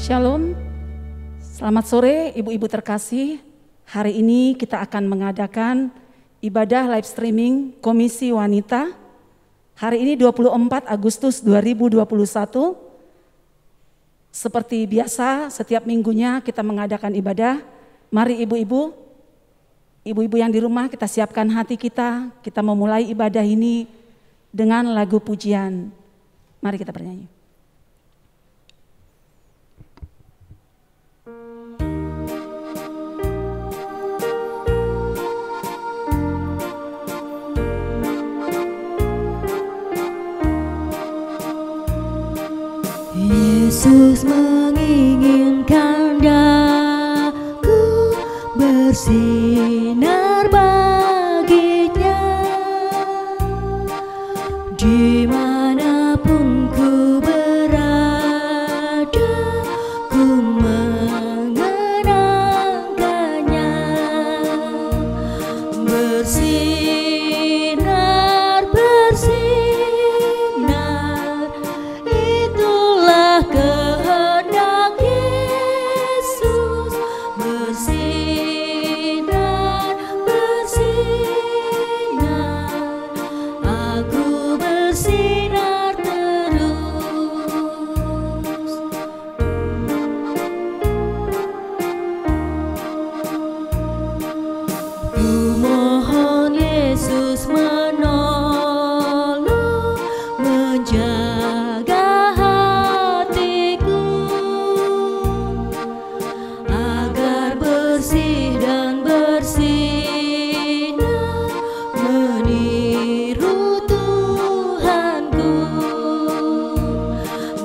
Shalom, selamat sore ibu-ibu terkasih. Hari ini kita akan mengadakan ibadah live streaming Komisi Wanita. Hari ini 24 Agustus 2021. Seperti biasa setiap minggunya kita mengadakan ibadah. Mari ibu-ibu yang di rumah kita siapkan hati kita. Kita memulai ibadah ini dengan lagu pujian. Mari kita bernyanyi. Yesus menginginkan daku bersinar baginya, dimanapun ku berada, ku mengenangkannya. Bersinar, bersinar, itulah kehendak Yesus. Bersinar, bersinar, aku bersinar terus. Ku mohon Yesus menolong, menjaga hatiku agar bersih dan bersinar, meniru Tuhanku.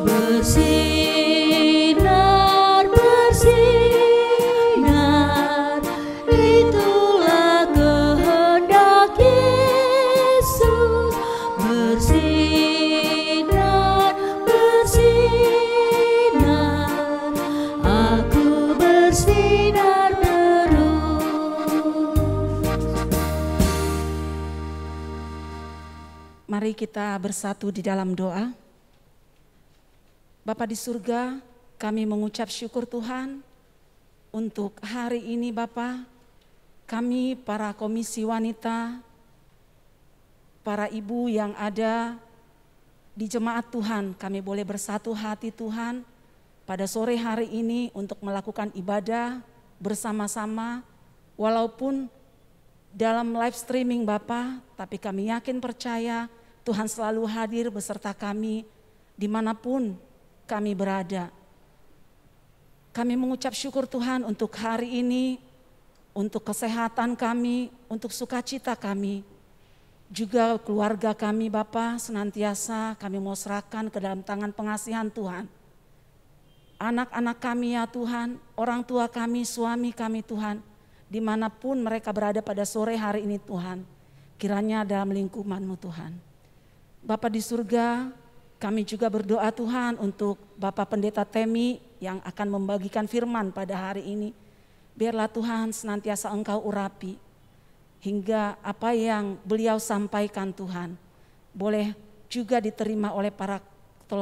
Bersinar, bersinar, itulah kehendak Yesus. Bersinar, bersinar, aku bersinar terus. Mari kita bersatu di dalam doa. Bapa di surga, kami mengucap syukur Tuhan untuk hari ini Bapa. Kami para komisi wanita, para ibu yang ada di jemaat Tuhan, kami boleh bersatu hati Tuhan pada sore hari ini untuk melakukan ibadah bersama-sama. Walaupun dalam live streaming Bapa, tapi kami yakin percaya Tuhan selalu hadir beserta kami dimanapun kami berada. Kami mengucap syukur Tuhan untuk hari ini, untuk kesehatan kami, untuk sukacita kami. Juga keluarga kami Bapa, senantiasa kami mau serahkan ke dalam tangan pengasihan Tuhan. Anak-anak kami ya Tuhan, orang tua kami, suami kami Tuhan, dimanapun mereka berada pada sore hari ini Tuhan, kiranya dalam lingkupan-Mu Tuhan. Bapa di surga, kami juga berdoa Tuhan untuk Bapak Pendeta Temi yang akan membagikan firman pada hari ini. Biarlah Tuhan senantiasa Engkau urapi hingga apa yang beliau sampaikan Tuhan boleh juga diterima oleh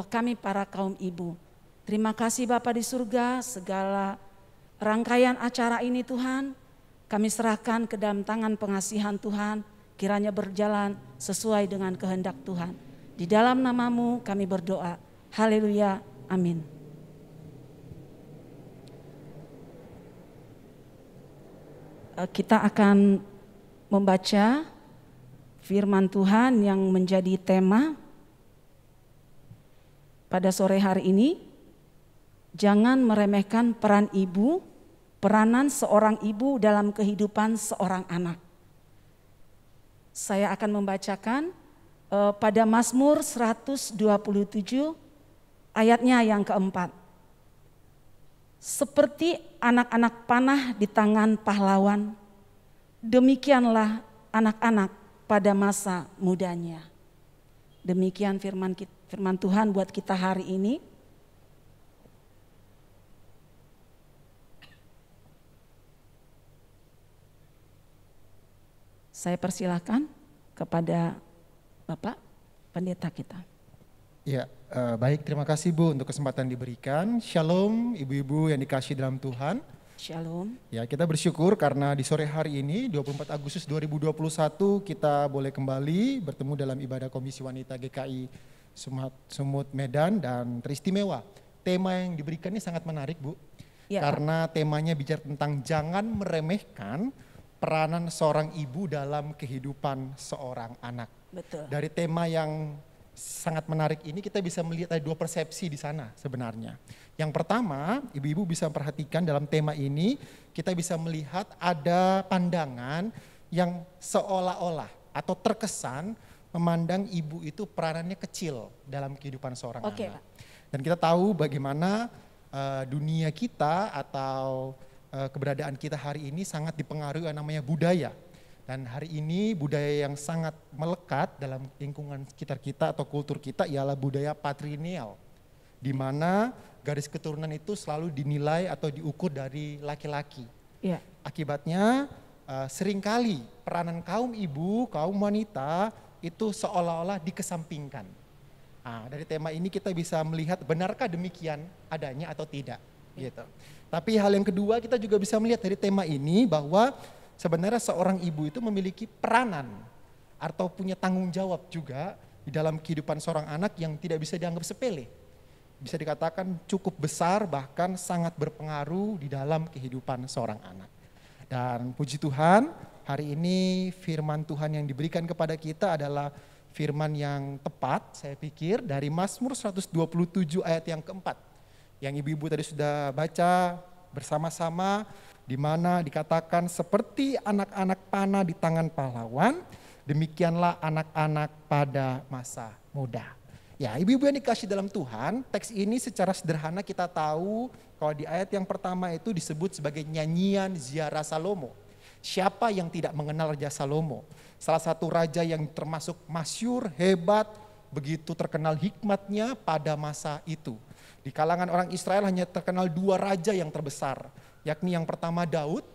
kami para kaum ibu. Terima kasih Bapa di surga, segala rangkaian acara ini Tuhan kami serahkan ke dalam tangan pengasihan Tuhan, kiranya berjalan sesuai dengan kehendak Tuhan. Di dalam nama-Mu kami berdoa. Haleluya. Amin. Kita akan membaca firman Tuhan yang menjadi tema pada sore hari ini. Jangan meremehkan peran ibu, peranan seorang ibu dalam kehidupan seorang anak. Saya akan membacakan pada Mazmur 127 ayatnya yang keempat. Seperti anak-anak panah di tangan pahlawan, demikianlah anak-anak pada masa mudanya. Demikian firman Tuhan buat kita hari ini. Saya persilahkan kepada Bapak Pendeta kita. Ya, Baik, terima kasih Bu untuk kesempatan diberikan. Shalom ibu-ibu yang dikasihi dalam Tuhan. Shalom. Ya, kita bersyukur karena di sore hari ini 24 Agustus 2021 kita boleh kembali bertemu dalam ibadah Komisi Wanita GKI Sumut Medan, dan teristimewa. Tema yang diberikan ini sangat menarik Bu. Ya, Karena temanya bicara tentang jangan meremehkan peranan seorang ibu dalam kehidupan seorang anak. betul. Dari tema yang sangat menarik ini kita bisa melihat ada dua persepsi di sana sebenarnya. Yang pertama, ibu-ibu bisa perhatikan dalam tema ini kita bisa melihat ada pandangan yang seolah-olah atau terkesan memandang ibu itu peranannya kecil dalam kehidupan seorang Oke, anak. Pak. Dan kita tahu bagaimana dunia kita atau keberadaan kita hari ini sangat dipengaruhi oleh namanya budaya. Dan hari ini budaya yang sangat melekat dalam lingkungan sekitar kita atau kultur kita ialah budaya patrilineal, di mana garis keturunan itu selalu dinilai atau diukur dari laki-laki. Ya, Akibatnya seringkali peranan kaum ibu, kaum wanita itu seolah-olah dikesampingkan. Nah, dari tema ini kita bisa melihat benarkah demikian adanya atau tidak, gitu. Tapi hal yang kedua kita juga bisa melihat dari tema ini bahwa sebenarnya seorang ibu itu memiliki peranan atau punya tanggung jawab juga di dalam kehidupan seorang anak yang tidak bisa dianggap sepele. Bisa dikatakan cukup besar, bahkan sangat berpengaruh di dalam kehidupan seorang anak. Dan puji Tuhan, hari ini firman Tuhan yang diberikan kepada kita adalah firman yang tepat, saya pikir, dari Mazmur 127 ayat yang keempat. Yang ibu-ibu tadi sudah baca bersama-sama, di mana dikatakan seperti anak-anak panah di tangan pahlawan, demikianlah anak-anak pada masa muda. Ya, ibu-ibu yang dikasih dalam Tuhan, teks ini secara sederhana kita tahu kalau di ayat yang pertama itu disebut sebagai nyanyian ziarah Salomo. Siapa yang tidak mengenal Raja Salomo? Salah satu raja yang termasuk masyhur, hebat, begitu terkenal hikmatnya pada masa itu. Di kalangan orang Israel hanya terkenal dua raja yang terbesar, yakni yang pertama Daud,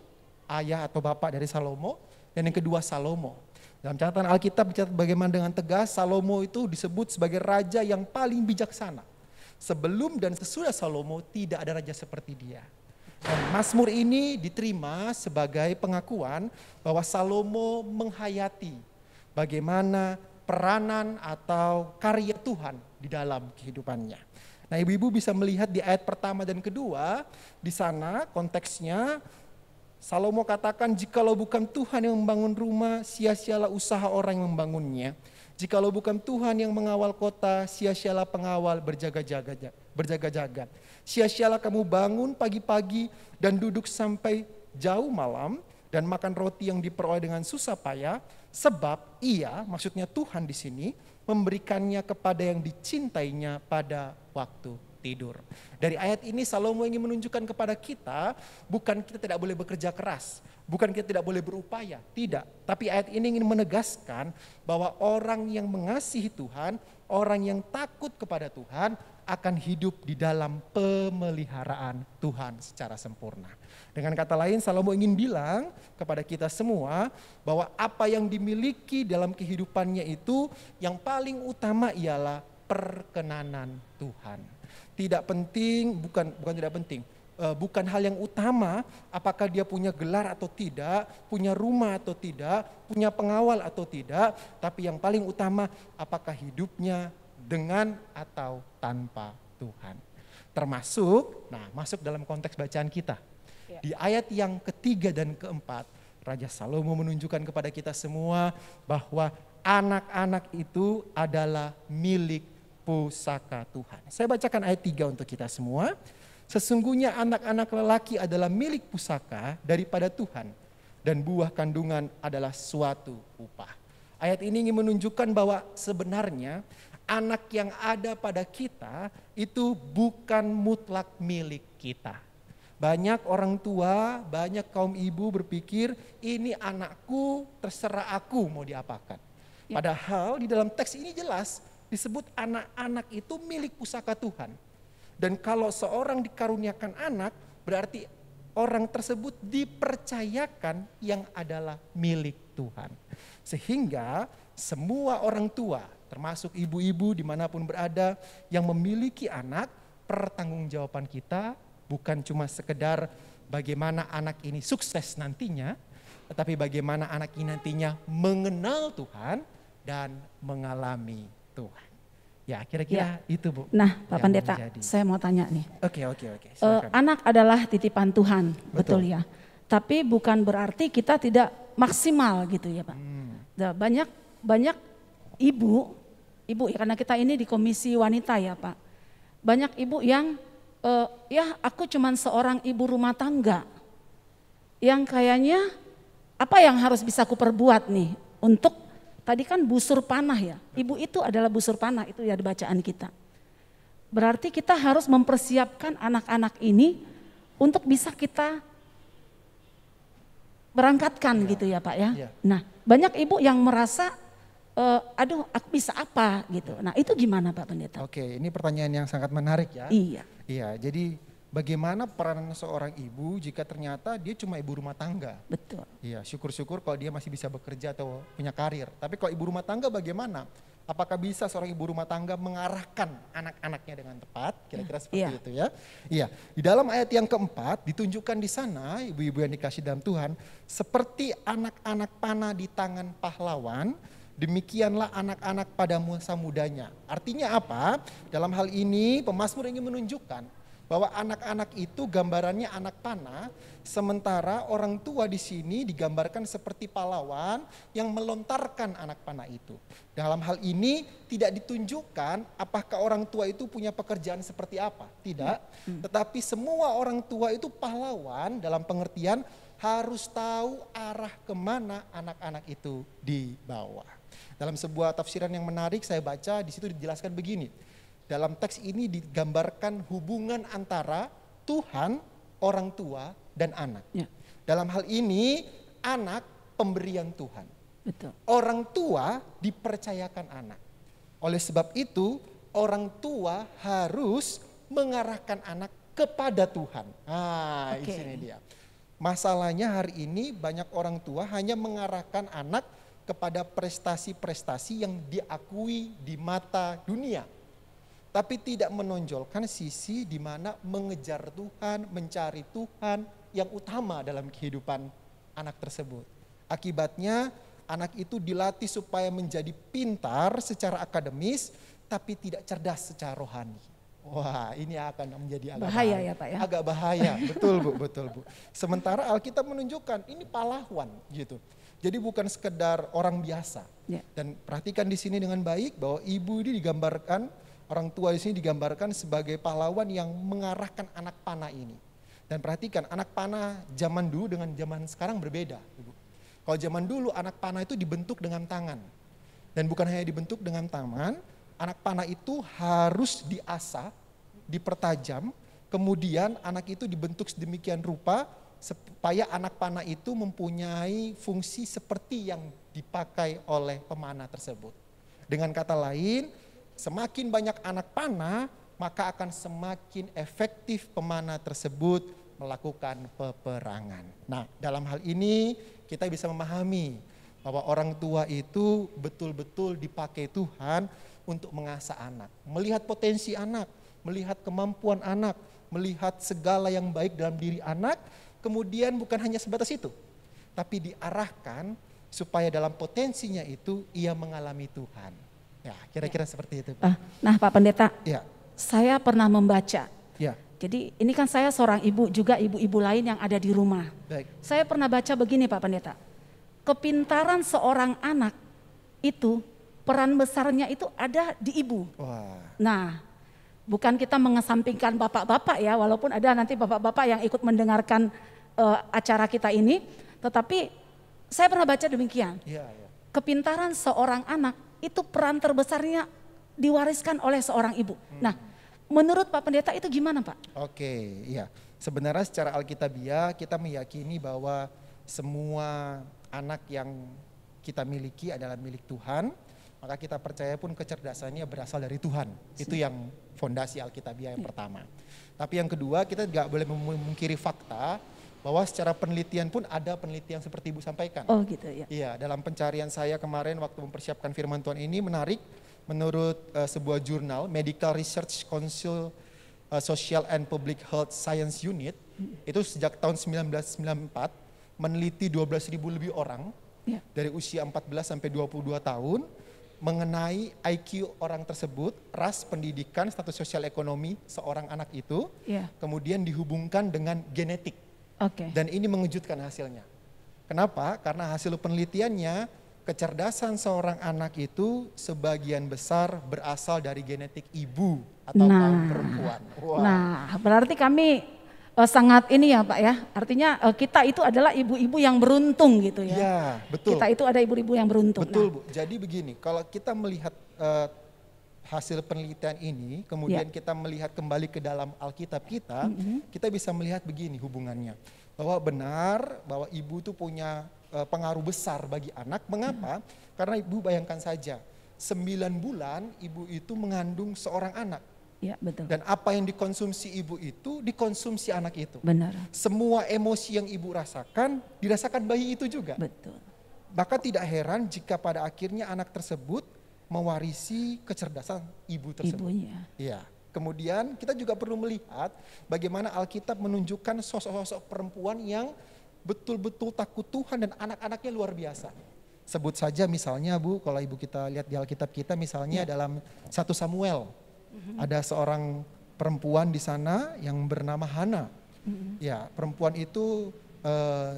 ayah atau bapak dari Salomo, dan yang kedua Salomo. Dalam catatan Alkitab dicatat bagaimana dengan tegas Salomo itu disebut sebagai raja yang paling bijaksana. Sebelum dan sesudah Salomo tidak ada raja seperti dia. Dan Mazmur ini diterima sebagai pengakuan bahwa Salomo menghayati bagaimana peranan atau karya Tuhan di dalam kehidupannya. Nah, ibu-ibu bisa melihat di ayat pertama dan kedua, di sana konteksnya Salomo katakan, jikalau bukan Tuhan yang membangun rumah, sia-sialah usaha orang yang membangunnya. Jikalau bukan Tuhan yang mengawal kota, sia-sialah pengawal berjaga-jaga. Sia-sialah kamu bangun pagi-pagi dan duduk sampai jauh malam dan makan roti yang diperoleh dengan susah payah, sebab ia, maksudnya Tuhan di sini, memberikannya kepada yang dicintainya pada waktu tidur. Dari ayat ini Salomo ingin menunjukkan kepada kita, bukan kita tidak boleh bekerja keras, bukan kita tidak boleh berupaya, tidak. Tapi ayat ini ingin menegaskan bahwa orang yang mengasihi Tuhan, orang yang takut kepada Tuhan akan hidup di dalam pemeliharaan Tuhan secara sempurna. Dengan kata lain, Salomo ingin bilang kepada kita semua bahwa apa yang dimiliki dalam kehidupannya itu yang paling utama ialah perkenanan Tuhan. Tidak penting, bukan tidak penting, bukan hal yang utama apakah dia punya gelar atau tidak, punya rumah atau tidak, punya pengawal atau tidak, tapi yang paling utama apakah hidupnya dengan atau tanpa Tuhan. Termasuk, masuk dalam konteks bacaan kita. Di ayat yang ketiga dan keempat, Raja Salomo menunjukkan kepada kita semua bahwa anak-anak itu adalah milik pusaka Tuhan. Saya bacakan ayat 3 untuk kita semua. Sesungguhnya anak-anak lelaki adalah milik pusaka daripada Tuhan, dan buah kandungan adalah suatu upah. Ayat ini ingin menunjukkan bahwa sebenarnya anak yang ada pada kita itu bukan mutlak milik kita. Banyak orang tua, banyak kaum ibu berpikir ini anakku, terserah aku mau diapakan. Padahal di dalam teks ini jelas disebut anak-anak itu milik pusaka Tuhan. Dan kalau seorang dikaruniakan anak, berarti orang tersebut dipercayakan yang adalah milik Tuhan. Sehingga semua orang tua, termasuk ibu-ibu dimanapun berada yang memiliki anak, pertanggungjawaban kita bukan cuma sekedar bagaimana anak ini sukses nantinya, tetapi bagaimana anak ini nantinya mengenal Tuhan dan mengalami Tuhan. Ya kira-kira itu Bu. Nah Pak yang Pendeta, menjadi. saya mau tanya nih. Oke, silakan. Anak adalah titipan Tuhan, betul Betul. ya. Tapi bukan berarti kita tidak maksimal gitu ya Pak. Nah, banyak ibu ya, karena kita ini di Komisi Wanita ya Pak. Banyak ibu yang ya aku cuman seorang ibu rumah tangga. Yang kayaknya apa yang harus bisa aku perbuat nih untuk, tadi kan busur panah ya. Ibu itu adalah busur panah, itu ya di bacaan kita. Berarti kita harus mempersiapkan anak-anak ini untuk bisa kita berangkatkan gitu ya Pak ya. Ya. Nah banyak ibu yang merasa, aduh aku bisa apa gitu. Nah itu gimana Pak Pendeta? Oke, ini pertanyaan yang sangat menarik ya. Iya. Iya, jadi bagaimana peranan seorang ibu jika ternyata dia cuma ibu rumah tangga? Betul. Iya, syukur-syukur kalau dia masih bisa bekerja atau punya karir. Tapi kalau ibu rumah tangga bagaimana? Apakah bisa seorang ibu rumah tangga mengarahkan anak-anaknya dengan tepat? Kira-kira seperti Iya. itu ya. Iya, di dalam ayat yang keempat ditunjukkan di sana ibu-ibu yang dikasih dalam Tuhan, seperti anak-anak panah di tangan pahlawan, demikianlah anak-anak pada masa mudanya. Artinya apa? Dalam hal ini pemazmur ingin menunjukkan bahwa anak-anak itu gambarannya anak panah, sementara orang tua di sini digambarkan seperti pahlawan yang melontarkan anak panah itu. Dalam hal ini tidak ditunjukkan apakah orang tua itu punya pekerjaan seperti apa, tidak. Tetapi semua orang tua itu pahlawan dalam pengertian harus tahu arah kemana anak-anak itu dibawa. Dalam sebuah tafsiran yang menarik saya baca di situ dijelaskan begini. Dalam teks ini digambarkan hubungan antara Tuhan, orang tua, dan anak. Ya. Dalam hal ini anak pemberian Tuhan. Betul. Orang tua dipercayakan anak. Oleh sebab itu orang tua harus mengarahkan anak kepada Tuhan. Nah, Oke. di sini dia. Masalahnya hari ini banyak orang tua hanya mengarahkan anak kepada prestasi-prestasi yang diakui di mata dunia. Tapi tidak menonjolkan sisi di mana mengejar Tuhan, mencari Tuhan yang utama dalam kehidupan anak tersebut. Akibatnya anak itu dilatih supaya menjadi pintar secara akademis, tapi tidak cerdas secara rohani. Wah, ini akan menjadi agak Bahaya ya, Pak ya? Agak bahaya, betul Bu, betul Bu. Sementara Alkitab menunjukkan ini pahlawan gitu. Jadi bukan sekedar orang biasa. Ya. Dan perhatikan di sini dengan baik bahwa ibu ini digambarkan, orang tua di sini digambarkan sebagai pahlawan yang mengarahkan anak panah ini. Dan perhatikan anak panah zaman dulu dengan zaman sekarang berbeda. Ibu. Kalau zaman dulu anak panah itu dibentuk dengan tangan. Dan bukan hanya dibentuk dengan tangan, anak panah itu harus diasah, dipertajam, kemudian anak itu dibentuk sedemikian rupa supaya anak panah itu mempunyai fungsi seperti yang dipakai oleh pemanah tersebut. Dengan kata lain, semakin banyak anak panah, maka akan semakin efektif pemanah tersebut melakukan peperangan. Nah, dalam hal ini kita bisa memahami bahwa orang tua itu betul-betul dipakai Tuhan untuk mengasah anak. Melihat potensi anak, melihat kemampuan anak, melihat segala yang baik dalam diri anak, kemudian bukan hanya sebatas itu, tapi diarahkan supaya dalam potensinya itu ia mengalami Tuhan. Ya, kira-kira seperti itu. Nah Pak Pendeta, Ya, saya pernah membaca. ya, Jadi ini kan saya seorang ibu, juga ibu-ibu lain yang ada di rumah. baik. Saya pernah baca begini Pak Pendeta, kepintaran seorang anak itu peran besarnya itu ada di ibu. Wah, Nah, bukan kita mengesampingkan bapak-bapak ya, walaupun ada nanti bapak-bapak yang ikut mendengarkan acara kita ini, tetapi saya pernah baca demikian. iya, ya. Kepintaran seorang anak itu peran terbesarnya diwariskan oleh seorang ibu. Nah, menurut Pak Pendeta itu gimana Pak? Oke, iya. Sebenarnya secara alkitabiah kita meyakini bahwa semua anak yang kita miliki adalah milik Tuhan, maka kita percaya pun kecerdasannya berasal dari Tuhan. Itu yang fondasi alkitabiah yang pertama. Tapi yang kedua, kita nggak boleh memungkiri fakta bahwa secara penelitian pun ada penelitian seperti Ibu sampaikan. Oh gitu ya. Iya, dalam pencarian saya kemarin waktu mempersiapkan firman Tuhan ini menarik menurut sebuah jurnal Medical Research Council Social and Public Health Science Unit, itu sejak tahun 1994 meneliti 12.000 lebih orang dari usia 14 sampai 22 tahun mengenai IQ orang tersebut, ras, pendidikan, status sosial ekonomi seorang anak itu, kemudian dihubungkan dengan genetik. Dan ini mengejutkan hasilnya. Kenapa? Karena hasil penelitiannya, kecerdasan seorang anak itu sebagian besar berasal dari genetik ibu atau kaum perempuan. Nah, berarti kami sangat ini ya Pak ya, artinya kita itu adalah ibu-ibu yang beruntung gitu ya. Iya, betul. Kita itu ada ibu-ibu yang beruntung. Betul Bu, jadi begini, kalau kita melihat hasil penelitian ini, kemudian kita melihat kembali ke dalam Alkitab kita, kita bisa melihat begini hubungannya. Bahwa benar, bahwa ibu itu punya pengaruh besar bagi anak. Mengapa? Karena ibu bayangkan saja, 9 bulan ibu itu mengandung seorang anak. Ya, betul. Dan apa yang dikonsumsi ibu itu, dikonsumsi anak itu. Benar. Semua emosi yang ibu rasakan, dirasakan bayi itu juga. Betul. Maka tidak heran jika pada akhirnya anak tersebut mewarisi kecerdasan ibu tersebut. Ibunya. Iya. Kemudian kita juga perlu melihat bagaimana Alkitab menunjukkan sosok-sosok perempuan yang betul-betul takut Tuhan dan anak-anaknya luar biasa. Sebut saja misalnya Bu, kalau ibu kita lihat di Alkitab kita misalnya dalam 1 Samuel. Ada seorang perempuan di sana yang bernama Hana. Ya, perempuan itu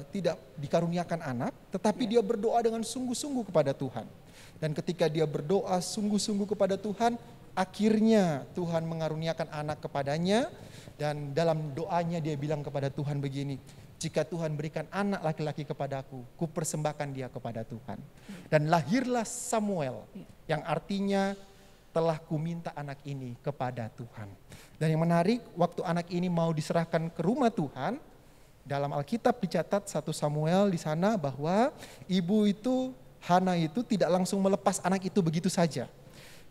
tidak dikaruniakan anak, tetapi dia berdoa dengan sungguh-sungguh kepada Tuhan. Dan ketika dia berdoa sungguh-sungguh kepada Tuhan, akhirnya Tuhan mengaruniakan anak kepadanya. Dan dalam doanya dia bilang kepada Tuhan begini, jika Tuhan berikan anak laki-laki kepadaku, ku persembahkan dia kepada Tuhan. Dan lahirlah Samuel, yang artinya telah ku minta anak ini kepada Tuhan. Dan yang menarik, waktu anak ini mau diserahkan ke rumah Tuhan, dalam Alkitab dicatat 1 Samuel di sana bahwa ibu itu, Hana itu tidak langsung melepas anak itu begitu saja.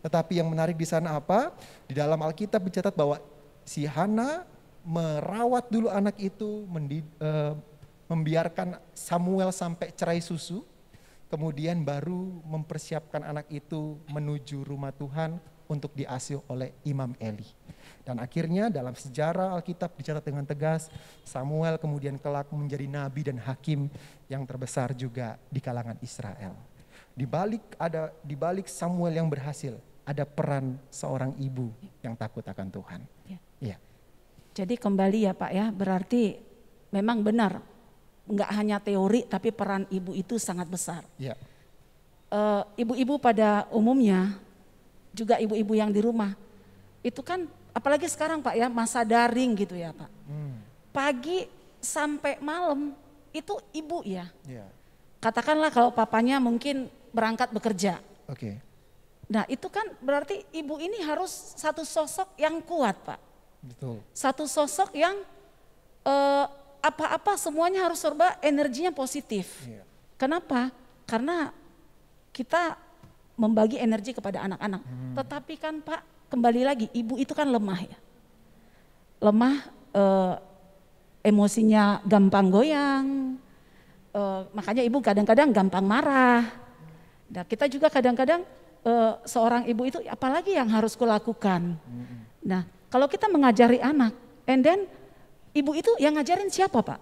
Tetapi yang menarik di sana apa? Di dalam Alkitab dicatat bahwa si Hana merawat dulu anak itu, membiarkan Samuel sampai cerai susu. Kemudian baru mempersiapkan anak itu menuju rumah Tuhan untuk diasuh oleh Imam Eli. Dan akhirnya dalam sejarah Alkitab dicatat dengan tegas, Samuel kemudian kelak menjadi nabi dan hakim yang terbesar juga di kalangan Israel. Di balik Samuel yang berhasil, ada peran seorang ibu yang takut akan Tuhan. Ya. Jadi kembali ya Pak ya, berarti memang benar. Enggak hanya teori, tapi peran ibu itu sangat besar. Ya. Ibu-ibu pada umumnya, juga ibu-ibu yang di rumah, itu kan apalagi sekarang Pak ya, masa daring gitu ya Pak. Pagi sampai malam itu ibu ya. Katakanlah kalau papanya mungkin berangkat bekerja. Oke. Nah itu kan berarti ibu ini harus satu sosok yang kuat Pak. Betul. Satu sosok yang apa-apa semuanya harus serba energinya positif. Kenapa? Karena kita membagi energi kepada anak-anak. Tetapi kan Pak, kembali lagi ibu itu kan lemah ya. Lemah, emosinya gampang goyang. Makanya ibu kadang-kadang gampang marah. Nah, kita juga kadang-kadang seorang ibu itu apalagi yang harus kulakukan. Nah, kalau kita mengajari anak, and then ibu itu yang ngajarin siapa Pak?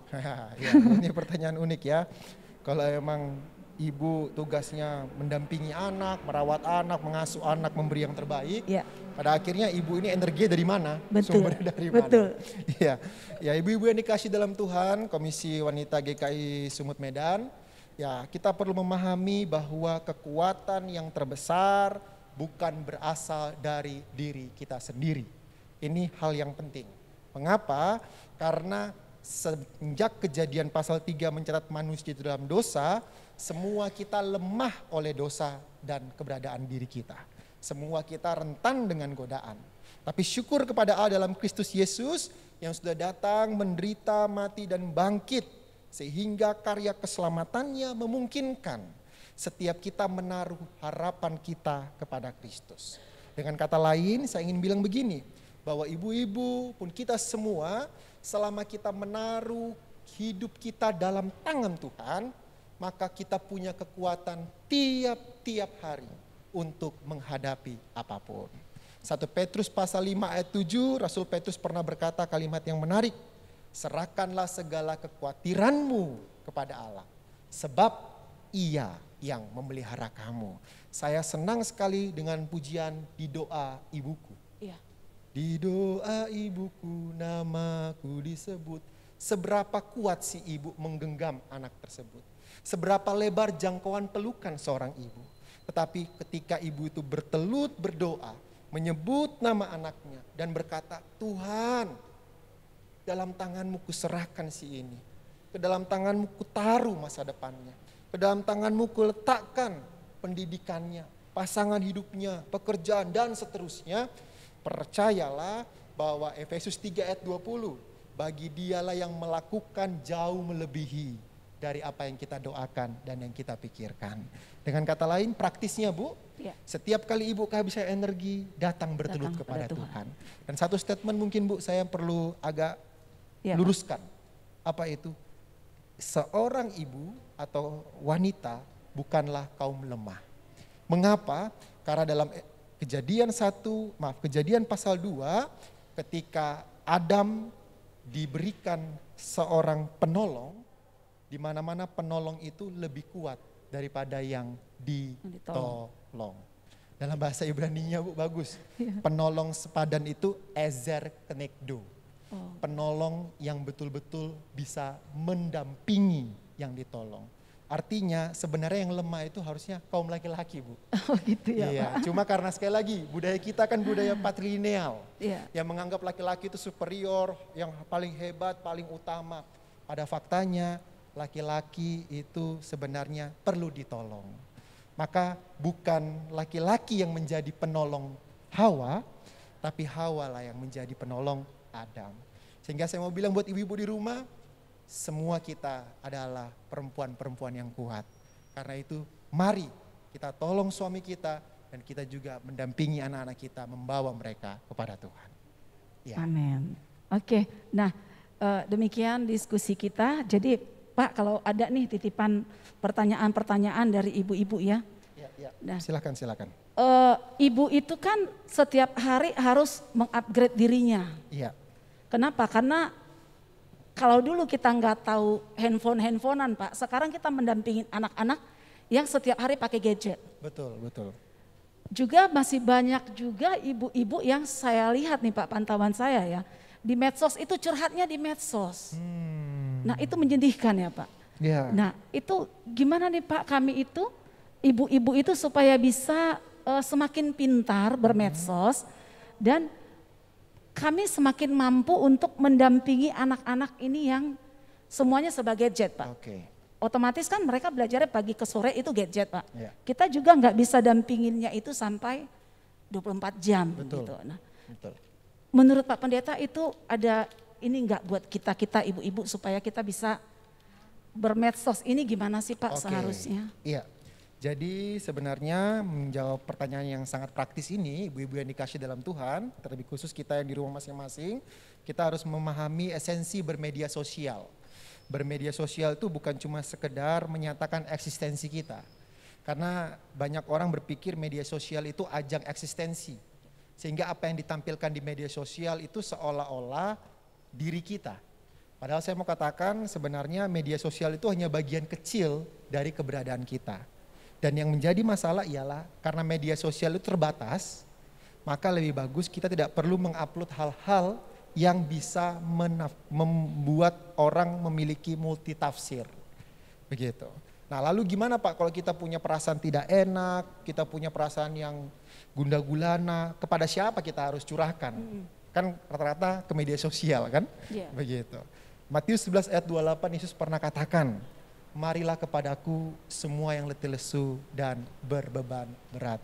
Ya, ini pertanyaan unik ya. Kalau emang ibu tugasnya mendampingi anak, merawat anak, mengasuh anak, memberi yang terbaik. Pada akhirnya ibu ini energi dari mana? Betul. Sumbernya dari mana? Betul. Ya, ya ibu-ibu yang dikasih dalam Tuhan, Komisi Wanita GKI Sumut Medan. Ya, kita perlu memahami bahwa kekuatan yang terbesar bukan berasal dari diri kita sendiri. Ini hal yang penting. Mengapa? Karena sejak kejadian pasal 3 mencatat manusia itu dalam dosa, semua kita lemah oleh dosa dan keberadaan diri kita. Semua kita rentan dengan godaan. Tapi syukur kepada Allah dalam Kristus Yesus yang sudah datang, menderita, mati dan bangkit. Sehingga karya keselamatannya memungkinkan setiap kita menaruh harapan kita kepada Kristus. Dengan kata lain saya ingin bilang begini, bahwa ibu-ibu pun kita semua selama kita menaruh hidup kita dalam tangan Tuhan, maka kita punya kekuatan tiap-tiap hari untuk menghadapi apapun. 1 Petrus pasal 5 ayat 7, Rasul Petrus pernah berkata kalimat yang menarik. Serahkanlah segala kekhawatiranmu kepada Allah, sebab Ia yang memelihara kamu. Saya senang sekali dengan pujian di doa ibuku. Iya. Di doa ibuku namaku disebut. Seberapa kuat si ibu menggenggam anak tersebut. Seberapa lebar jangkauan pelukan seorang ibu. Tetapi ketika ibu itu bertelut berdoa, menyebut nama anaknya dan berkata, Tuhan, dalam tanganmu kuserahkan si ini. Ke dalam tanganmu kutaruh masa depannya. Ke dalam tanganmu kuletakkan pendidikannya, pasangan hidupnya, pekerjaan dan seterusnya. Percayalah bahwa Efesus 3 ayat 20, bagi dialah yang melakukan jauh melebihi dari apa yang kita doakan dan yang kita pikirkan. Dengan kata lain praktisnya Bu, Ya. setiap kali ibu kehabisan energi datang bertelut Datang kepada pada Tuhan. Dan satu statement mungkin Bu saya perlu agak Ya, Pak. luruskan. Apa itu? Seorang ibu atau wanita bukanlah kaum lemah. Mengapa? Karena dalam Kejadian pasal 2 ketika Adam diberikan seorang penolong, di mana-mana penolong itu lebih kuat daripada yang ditolong. Dalam bahasa Ibrani-nya Bu bagus. Penolong sepadan itu ezer kenekdo. Penolong yang betul-betul bisa mendampingi yang ditolong. Artinya sebenarnya yang lemah itu harusnya kaum laki-laki Bu. Oh gitu ya, Iya, Pak. cuma karena sekali lagi budaya kita kan budaya patrilineal. Iya. Yang menganggap laki-laki itu superior, yang paling hebat, paling utama. Pada faktanya laki-laki itu sebenarnya perlu ditolong. Maka bukan laki-laki yang menjadi penolong Hawa, tapi Hawa lah yang menjadi penolong Adam. Sehingga saya mau bilang buat ibu-ibu di rumah, semua kita adalah perempuan-perempuan yang kuat. Karena itu mari kita tolong suami kita dan kita juga mendampingi anak-anak kita membawa mereka kepada Tuhan. Ya. Amin. Oke, nah demikian diskusi kita. Jadi Pak kalau ada nih titipan pertanyaan-pertanyaan dari ibu-ibu ya. Ya. Nah. Silakan. Ibu itu kan setiap hari harus mengupgrade dirinya. Iya. Kenapa? Karena kalau dulu kita nggak tahu handphonean Pak, sekarang kita mendampingin anak-anak yang setiap hari pakai gadget. Betul. Juga masih banyak juga ibu-ibu yang saya lihat nih Pak, pantauan saya ya, di medsos itu curhatnya di medsos. Nah itu menyedihkan ya Pak. Iya. Nah itu gimana nih Pak, kami itu ibu-ibu itu supaya bisa semakin pintar bermedsos dan kami semakin mampu untuk mendampingi anak-anak ini yang semuanya sebagai gadget Pak. Oke. Otomatis kan mereka belajarnya pagi ke sore itu gadget Pak. Ya. Kita juga nggak bisa dampinginnya itu sampai 24 jam Betul. gitu. Nah, Betul. menurut Pak Pendeta itu ada ini nggak buat kita ibu-ibu supaya kita bisa bermedsos ini gimana sih Pak seharusnya? Iya. Jadi sebenarnya menjawab pertanyaan yang sangat praktis ini, ibu-ibu yang dikasih dalam Tuhan, terlebih khusus kita yang di rumah masing-masing, kita harus memahami esensi bermedia sosial. Bermedia sosial itu bukan cuma sekedar menyatakan eksistensi kita. Karena banyak orang berpikir media sosial itu ajang eksistensi. Sehingga apa yang ditampilkan di media sosial itu seolah-olah diri kita. Padahal saya mau katakan sebenarnya media sosial itu hanya bagian kecil dari keberadaan kita. Dan yang menjadi masalah ialah karena media sosial itu terbatas, maka lebih bagus kita tidak perlu mengupload hal-hal yang bisa membuat orang memiliki multitafsir. Begitu. Nah lalu gimana Pak kalau kita punya perasaan tidak enak, kita punya perasaan yang gundah gulana, kepada siapa kita harus curahkan? Kan rata-rata ke media sosial kan? Yeah. Begitu. Matius 11 ayat 28 Yesus pernah katakan, marilah kepadaku semua yang letih lesu dan berbeban berat.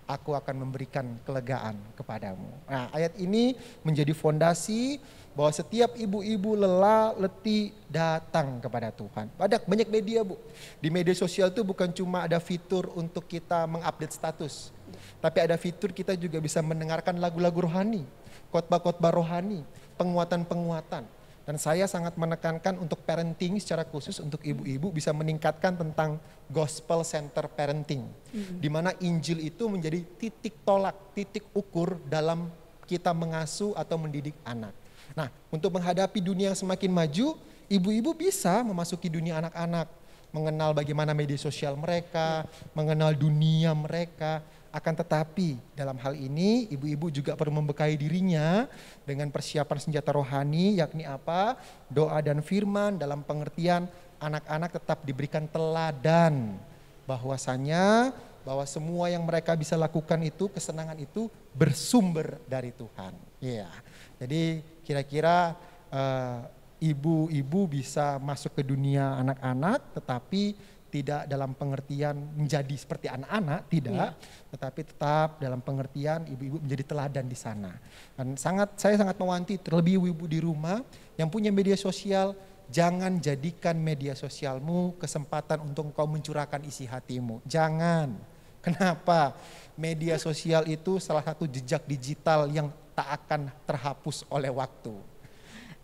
Aku akan memberikan kelegaan kepadamu. Nah ayat ini menjadi fondasi bahwa setiap ibu-ibu lelah, letih datang kepada Tuhan. Banyak media Bu. Di media sosial itu bukan cuma ada fitur untuk kita mengupdate status. Tapi ada fitur kita juga bisa mendengarkan lagu-lagu rohani, khotbah-khotbah rohani, penguatan-penguatan. Dan saya sangat menekankan untuk parenting secara khusus untuk ibu-ibu bisa meningkatkan tentang gospel center parenting. Di mana Injil itu menjadi titik tolak, titik ukur dalam kita mengasuh atau mendidik anak. Nah, untuk menghadapi dunia yang semakin maju, ibu-ibu bisa memasuki dunia anak-anak, mengenal bagaimana media sosial mereka, mengenal dunia mereka. Akan tetapi dalam hal ini ibu-ibu juga perlu membekali dirinya dengan persiapan senjata rohani, yakni apa? Doa dan firman, dalam pengertian anak-anak tetap diberikan teladan bahwasanya bahwa semua yang mereka bisa lakukan itu, kesenangan itu bersumber dari Tuhan. Iya. Jadi kira-kira ibu-ibu bisa masuk ke dunia anak-anak, tetapi tidak dalam pengertian menjadi seperti anak-anak, tidak, tetapi tetap dalam pengertian ibu-ibu menjadi teladan di sana. Dan saya sangat mewanti terlebih ibu-ibu di rumah yang punya media sosial, jangan jadikan media sosialmu kesempatan untuk engkau mencurahkan isi hatimu. Jangan. Kenapa? Media sosial itu salah satu jejak digital yang tak akan terhapus oleh waktu.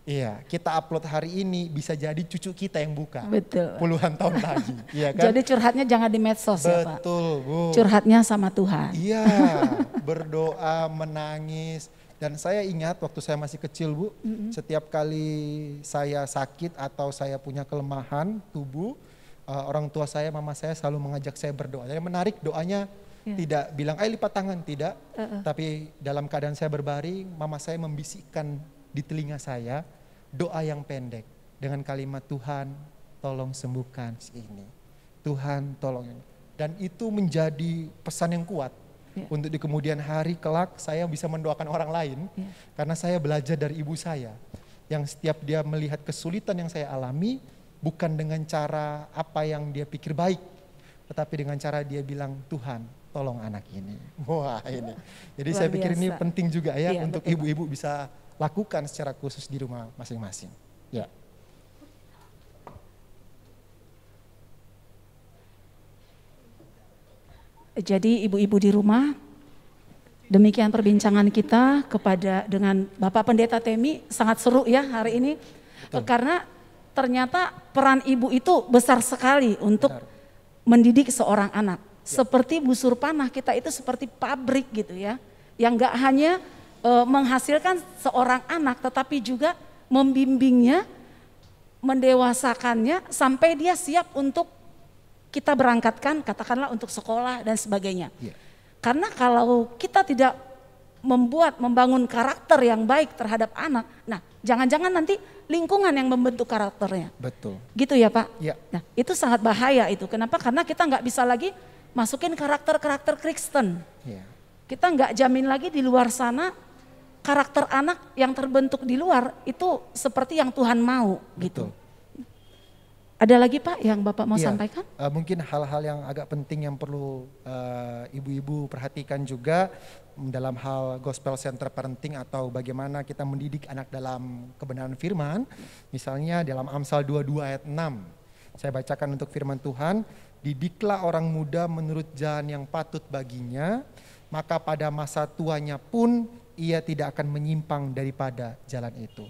Iya, kita upload hari ini bisa jadi cucu kita yang buka. Betul. Puluhan tahun lagi. Iya kan? Jadi curhatnya jangan di medsos ya Pak. Betul, Bu. Curhatnya sama Tuhan. Iya, berdoa, menangis. Dan saya ingat waktu saya masih kecil, Bu, setiap kali saya sakit atau saya punya kelemahan tubuh, orang tua saya, mama saya selalu mengajak saya berdoa. Jadi menarik, doanya tidak bilang, ayo lipat tangan, tidak. Tapi dalam keadaan saya berbaring, mama saya membisikkan di telinga saya doa yang pendek dengan kalimat, Tuhan tolong sembuhkan si ini. Tuhan tolong ini. Dan itu menjadi pesan yang kuat untuk di kemudian hari kelak saya bisa mendoakan orang lain. Karena saya belajar dari ibu saya yang setiap dia melihat kesulitan yang saya alami, bukan dengan cara apa yang dia pikir baik, tetapi dengan cara dia bilang, Tuhan tolong anak ini. Wah ini. Jadi Luar saya pikir biasa. ini penting juga ya untuk betul, ibu-ibu bisa lakukan secara khusus di rumah masing-masing. Ya. Jadi ibu-ibu di rumah, demikian perbincangan kita dengan Bapak Pendeta Temi, sangat seru ya hari ini. Karena ternyata peran ibu itu besar sekali untuk mendidik seorang anak. Seperti busur panah, kita itu seperti pabrik gitu ya. Yang gak hanya menghasilkan seorang anak, tetapi juga membimbingnya, mendewasakannya sampai dia siap untuk kita berangkatkan, katakanlah untuk sekolah dan sebagainya. Karena kalau kita tidak membangun karakter yang baik terhadap anak, nah jangan-jangan nanti lingkungan yang membentuk karakternya. Betul. Gitu ya Pak? Ya. Nah itu sangat bahaya itu. Kenapa? Karena kita nggak bisa lagi masukin karakter-karakter Kristen. Kita nggak jamin lagi di luar sana karakter anak yang terbentuk di luar itu seperti yang Tuhan mau. Gitu. Ada lagi Pak yang Bapak mau sampaikan? Mungkin hal-hal yang agak penting yang perlu ibu-ibu perhatikan juga dalam hal gospel center parenting atau bagaimana kita mendidik anak dalam kebenaran firman. Misalnya dalam Amsal 22 ayat 6. Saya bacakan untuk firman Tuhan, didiklah orang muda menurut jalan yang patut baginya, maka pada masa tuanya pun ia tidak akan menyimpang daripada jalan itu.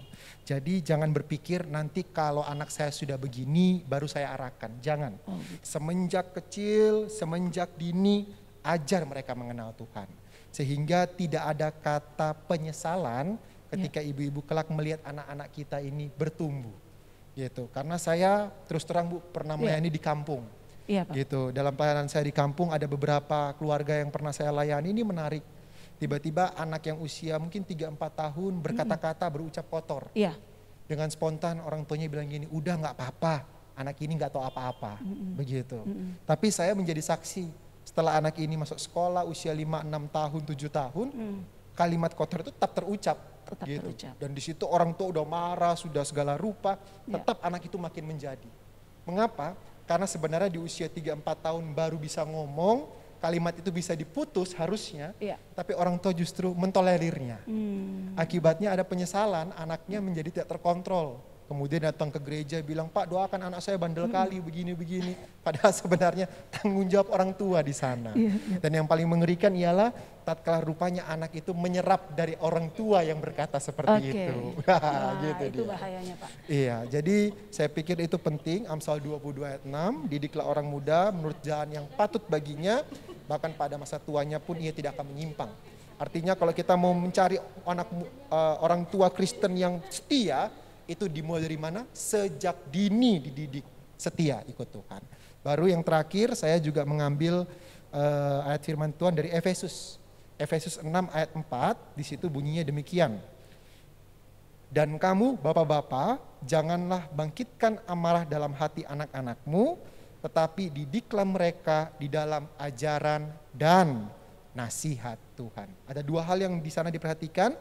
Jadi jangan berpikir nanti kalau anak saya sudah begini baru saya arahkan. Jangan. Semenjak kecil, semenjak dini ajar mereka mengenal Tuhan. Sehingga tidak ada kata penyesalan ketika ibu-ibu kelak melihat anak-anak kita ini bertumbuh. Gitu. Karena saya terus terang Bu pernah melayani di kampung. Pak. Gitu. Dalam pelayanan saya di kampung ada beberapa keluarga yang pernah saya layani, ini menarik. Tiba-tiba anak yang usia mungkin 3-4 tahun berkata-kata, berucap kotor. Dengan spontan orang tuanya bilang gini, udah gak apa-apa, anak ini gak tahu apa-apa. Begitu. Tapi saya menjadi saksi, setelah anak ini masuk sekolah usia 5-6 tahun, 7 tahun, kalimat kotor itu tetap terucap. Dan di situ orang tua udah marah, sudah segala rupa, tetap anak itu makin menjadi. Mengapa? Karena sebenarnya di usia 3-4 tahun baru bisa ngomong, kalimat itu bisa diputus harusnya, tapi orang tua justru mentolerirnya. Akibatnya ada penyesalan, anaknya menjadi tidak terkontrol. Kemudian datang ke gereja bilang, Pak doakan anak saya bandel kali begini-begini. Padahal sebenarnya tanggung jawab orang tua di sana. Dan yang paling mengerikan ialah tatkala rupanya anak itu menyerap dari orang tua yang berkata seperti itu. Wah, Gitu itu dia. bahayanya Pak. Iya, jadi saya pikir itu penting. Amsal 22 ayat 6, didiklah orang muda menurut jalan yang patut baginya, bahkan pada masa tuanya pun ia tidak akan menyimpang. Artinya kalau kita mau mencari orang tua Kristen yang setia, itu dimulai dari mana? Sejak dini dididik setia ikut Tuhan. Baru yang terakhir saya juga mengambil ayat firman Tuhan dari Efesus. Efesus 6 ayat 4, di situ bunyinya demikian. Dan kamu bapak-bapak, janganlah bangkitkan amarah dalam hati anak-anakmu, tetapi didiklah mereka di dalam ajaran dan nasihat Tuhan. Ada dua hal yang di sana diperhatikan,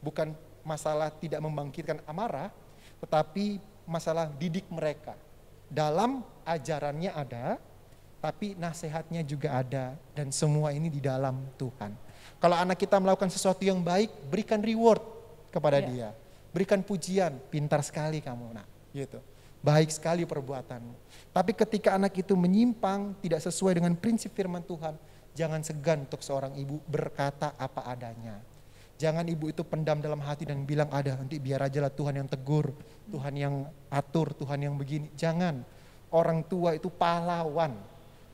bukan masalah tidak membangkitkan amarah, tetapi masalah didik mereka. Dalam ajarannya ada, tapi nasihatnya juga ada, dan semua ini di dalam Tuhan. Kalau anak kita melakukan sesuatu yang baik, berikan reward kepada dia. Berikan pujian, pintar sekali kamu nak, gitu. Baik sekali perbuatanmu. Tapi ketika anak itu menyimpang, tidak sesuai dengan prinsip firman Tuhan, jangan segan untuk seorang ibu berkata apa adanya. Jangan ibu itu pendam dalam hati dan bilang ada, nanti biar aja lah Tuhan yang tegur, Tuhan yang atur, Tuhan yang begini. Jangan, orang tua itu pahlawan.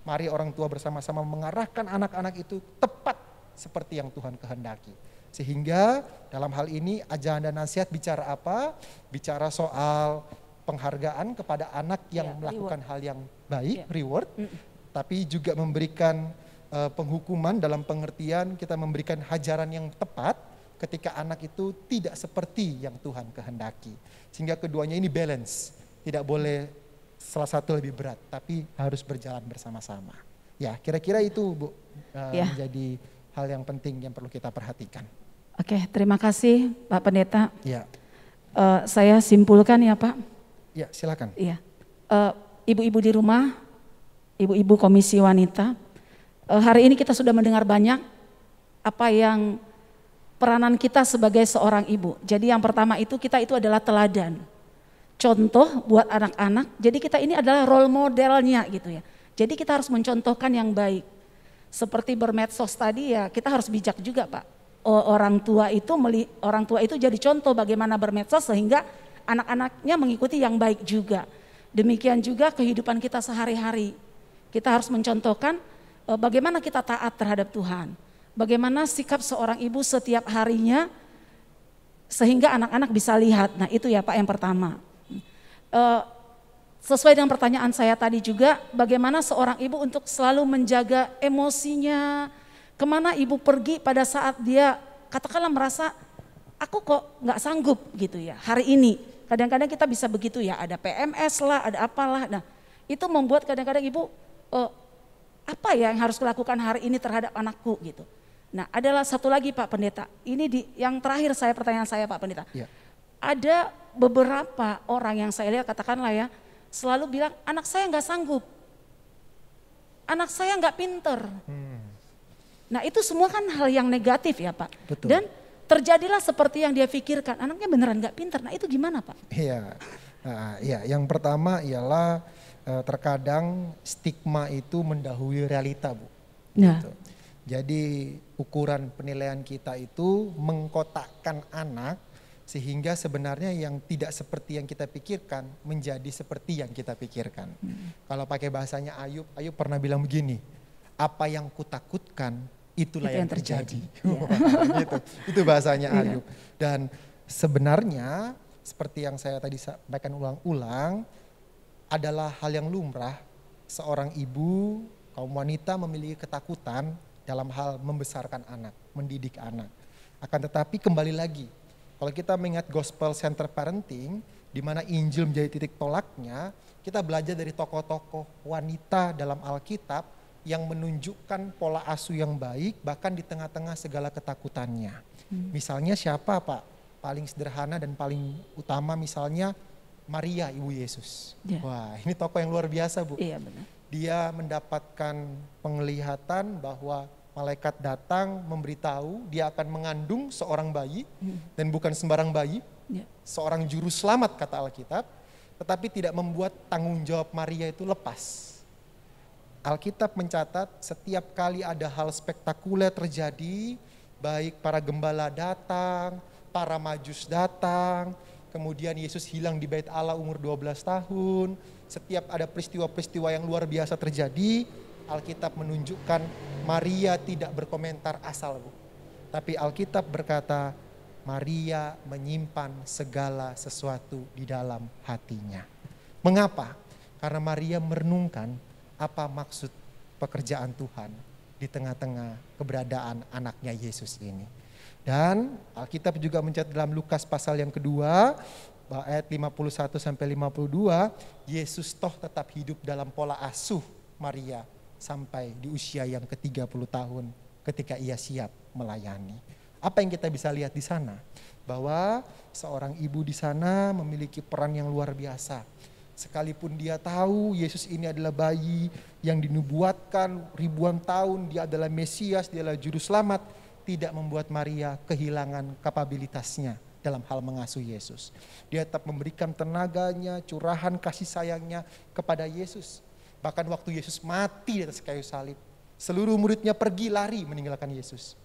Mari orang tua bersama-sama mengarahkan anak-anak itu tepat seperti yang Tuhan kehendaki. Sehingga dalam hal ini ajaran dan nasihat bicara apa? Bicara soal penghargaan kepada anak yang melakukan hal yang baik, reward. Tapi juga memberikan penghukuman dalam pengertian kita memberikan hajaran yang tepat ketika anak itu tidak seperti yang Tuhan kehendaki. Sehingga keduanya ini balance, tidak boleh salah satu lebih berat, tapi harus berjalan bersama-sama. Ya, kira-kira itu Bu, menjadi hal yang penting yang perlu kita perhatikan. Oke, terima kasih Pak Pendeta. Ya. Saya simpulkan ya Pak. Ya, silakan. Iya, ibu-ibu di rumah, ibu-ibu komisi wanita, hari ini kita sudah mendengar banyak apa yang peranan kita sebagai seorang ibu. Jadi yang pertama itu kita itu adalah teladan, contoh buat anak-anak. Jadi kita ini adalah role modelnya gitu ya. Jadi kita harus mencontohkan yang baik. Seperti bermedsos tadi ya, kita harus bijak juga Pak. Orang tua itu jadi contoh bagaimana bermedsos sehingga anak-anaknya mengikuti yang baik juga. Demikian juga kehidupan kita sehari-hari. Kita harus mencontohkan bagaimana kita taat terhadap Tuhan. Bagaimana sikap seorang ibu setiap harinya sehingga anak-anak bisa lihat. Nah itu ya Pak yang pertama. Sesuai dengan pertanyaan saya tadi juga, bagaimana seorang ibu untuk selalu menjaga emosinya. Kemana ibu pergi pada saat dia katakanlah merasa aku kok nggak sanggup gitu ya hari ini. Kadang-kadang kita bisa begitu ya, ada PMS lah, ada apalah. Nah itu membuat kadang-kadang ibu apa ya yang harus kulakukan hari ini terhadap anakku gitu. Nah adalah satu lagi Pak Pendeta, ini yang terakhir pertanyaan saya Pak Pendeta. Ya. Ada beberapa orang yang saya lihat katakanlah ya, selalu bilang anak saya nggak sanggup, anak saya nggak pinter. Nah itu semua kan hal yang negatif ya Pak. Betul. Dan terjadilah seperti yang dia pikirkan, anaknya beneran nggak pinter. Nah itu gimana Pak? Iya, yang pertama ialah terkadang stigma itu mendahului realita Bu. Nah. Gitu. Jadi ukuran penilaian kita itu mengkotakkan anak sehingga sebenarnya yang tidak seperti yang kita pikirkan menjadi seperti yang kita pikirkan. Kalau pakai bahasanya Ayub pernah bilang begini, apa yang kutakutkan itulah yang terjadi. Gitu. Itu bahasanya Ayub. Dan sebenarnya seperti yang saya tadi sampaikan ulang-ulang adalah hal yang lumrah seorang ibu, kaum wanita memiliki ketakutan dalam hal membesarkan anak, mendidik anak. Akan tetapi kembali lagi, kalau kita mengingat gospel center parenting, di mana Injil menjadi titik tolaknya, kita belajar dari tokoh-tokoh wanita dalam Alkitab yang menunjukkan pola asuh yang baik bahkan di tengah-tengah segala ketakutannya. Misalnya siapa Pak? Paling sederhana dan paling utama misalnya Maria ibu Yesus. Ya. Wah ini tokoh yang luar biasa Bu. Iya benar. Dia mendapatkan penglihatan bahwa malaikat datang memberitahu dia akan mengandung seorang bayi dan bukan sembarang bayi, Ya. seorang juru selamat kata Alkitab, tetapi tidak membuat tanggung jawab Maria itu lepas. Alkitab mencatat setiap kali ada hal spektakuler terjadi, baik para gembala datang, para majus datang, kemudian Yesus hilang di Bait Allah umur 12 tahun, setiap ada peristiwa-peristiwa yang luar biasa terjadi, Alkitab menunjukkan Maria tidak berkomentar asal, Bu. Tapi Alkitab berkata, Maria menyimpan segala sesuatu di dalam hatinya. Mengapa? Karena Maria merenungkan apa maksud pekerjaan Tuhan di tengah-tengah keberadaan anaknya Yesus ini. Dan Alkitab juga mencatat dalam Lukas pasal yang kedua, ayat 51 sampai 52, Yesus toh tetap hidup dalam pola asuh Maria sampai di usia yang ke-30 tahun ketika ia siap melayani. Apa yang kita bisa lihat di sana? Bahwa seorang ibu di sana memiliki peran yang luar biasa. Sekalipun dia tahu Yesus ini adalah bayi yang dinubuatkan ribuan tahun, dia adalah Mesias, dia adalah juru selamat, tidak membuat Maria kehilangan kapabilitasnya dalam hal mengasuh Yesus. Dia tetap memberikan tenaganya, curahan kasih sayangnya kepada Yesus. Bahkan waktu Yesus mati di atas kayu salib, seluruh muridnya pergi lari meninggalkan Yesus.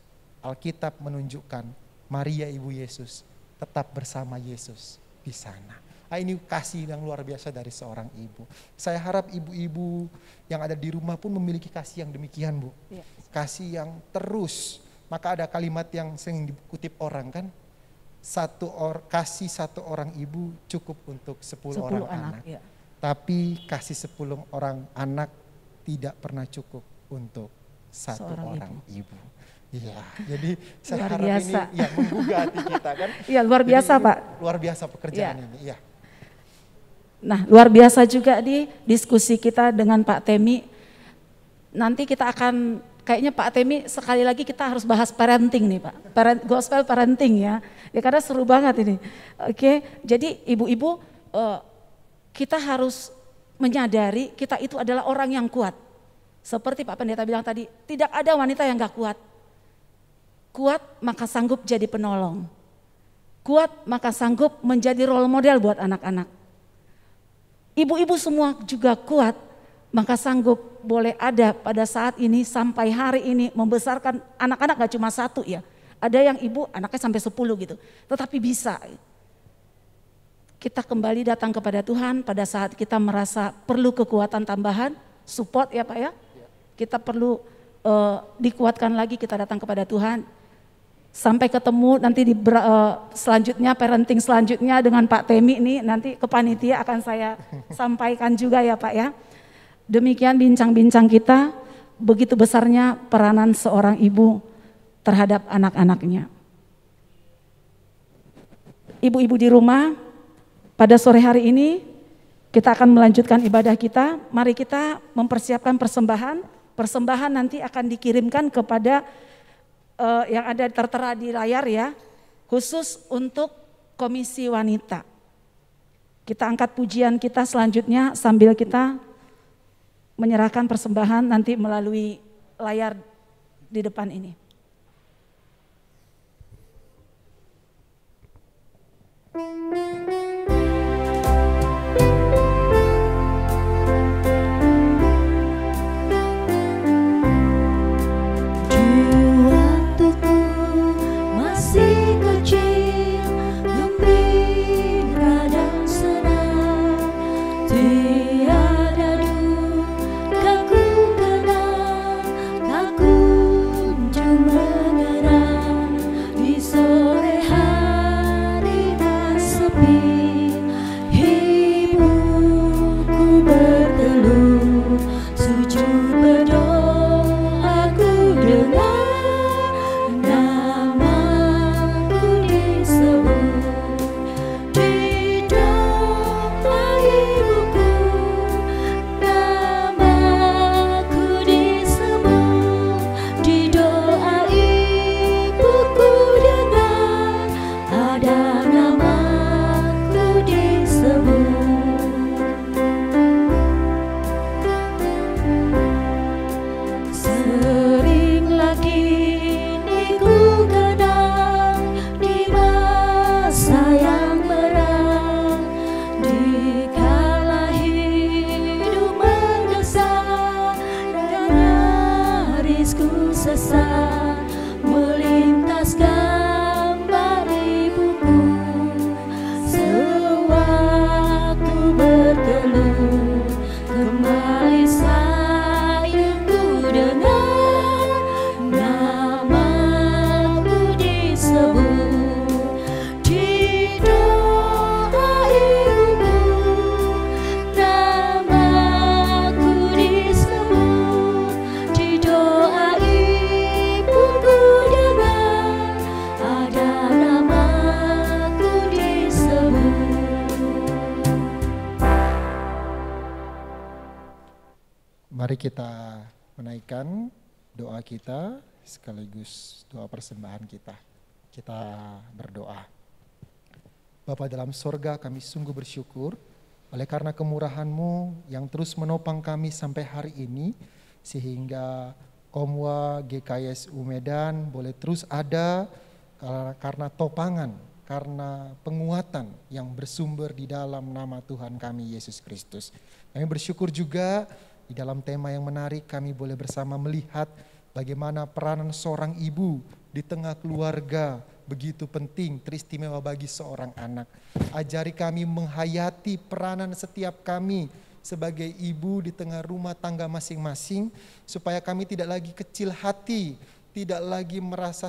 Alkitab menunjukkan Maria ibu Yesus tetap bersama Yesus di sana. Ini kasih yang luar biasa dari seorang ibu. Saya harap ibu-ibu yang ada di rumah pun memiliki kasih yang demikian, Bu. Ya. Kasih yang terus. Maka ada kalimat yang sering dikutip orang kan, kasih satu orang ibu cukup untuk 10 orang anak. Ya. Tapi kasih 10 orang anak tidak pernah cukup untuk satu orang ibu. Iya, jadi saya harap biasa. ini ya menggugah hati kita kan. Iya, luar biasa, Pak. Luar biasa pekerjaan ini, iya. Nah, luar biasa juga di diskusi kita dengan Pak Temi. Nanti kita akan, kayaknya Pak Temi sekali lagi kita harus bahas parenting nih, Pak. Gospel parenting ya. Ya karena seru banget ini. Oke, jadi ibu-ibu kita harus menyadari kita itu adalah orang yang kuat. Seperti Pak Pendeta bilang tadi, tidak ada wanita yang gak kuat. Kuat maka sanggup jadi penolong. Kuat maka sanggup menjadi role model buat anak-anak. Ibu-ibu semua juga kuat, maka sanggup boleh ada pada saat ini sampai hari ini membesarkan anak-anak gak cuma satu ya. Ada yang ibu anaknya sampai 10 gitu, tetapi bisa. Kita kembali datang kepada Tuhan pada saat kita merasa perlu kekuatan tambahan, support ya Pak ya. Kita perlu dikuatkan lagi, kita datang kepada Tuhan. Sampai ketemu nanti di selanjutnya, parenting selanjutnya dengan Pak Temi nih, nanti ke panitia akan saya sampaikan juga ya Pak ya. Demikian bincang-bincang kita, begitu besarnya peranan seorang ibu terhadap anak-anaknya. Ibu-ibu di rumah, pada sore hari ini kita akan melanjutkan ibadah kita. Mari kita mempersiapkan persembahan. Persembahan nanti akan dikirimkan kepada yang ada tertera di layar ya, khusus untuk Komisi Wanita. Kita angkat pujian kita selanjutnya sambil kita menyerahkan persembahan nanti melalui layar di depan ini. Tiada duka ku kenal, tak kunjung Mari kita menaikkan doa kita sekaligus doa persembahan kita. Kita berdoa. Bapa dalam sorga, kami sungguh bersyukur oleh karena kemurahan-Mu yang terus menopang kami sampai hari ini, sehingga Komwa GKSU Medan boleh terus ada karena topangan, karena penguatan yang bersumber di dalam nama Tuhan kami Yesus Kristus. Kami bersyukur juga di dalam tema yang menarik kami boleh bersama melihat bagaimana peranan seorang ibu di tengah keluarga begitu penting, teristimewa bagi seorang anak. Ajari kami menghayati peranan setiap kami sebagai ibu di tengah rumah tangga masing-masing, supaya kami tidak lagi kecil hati, tidak lagi merasa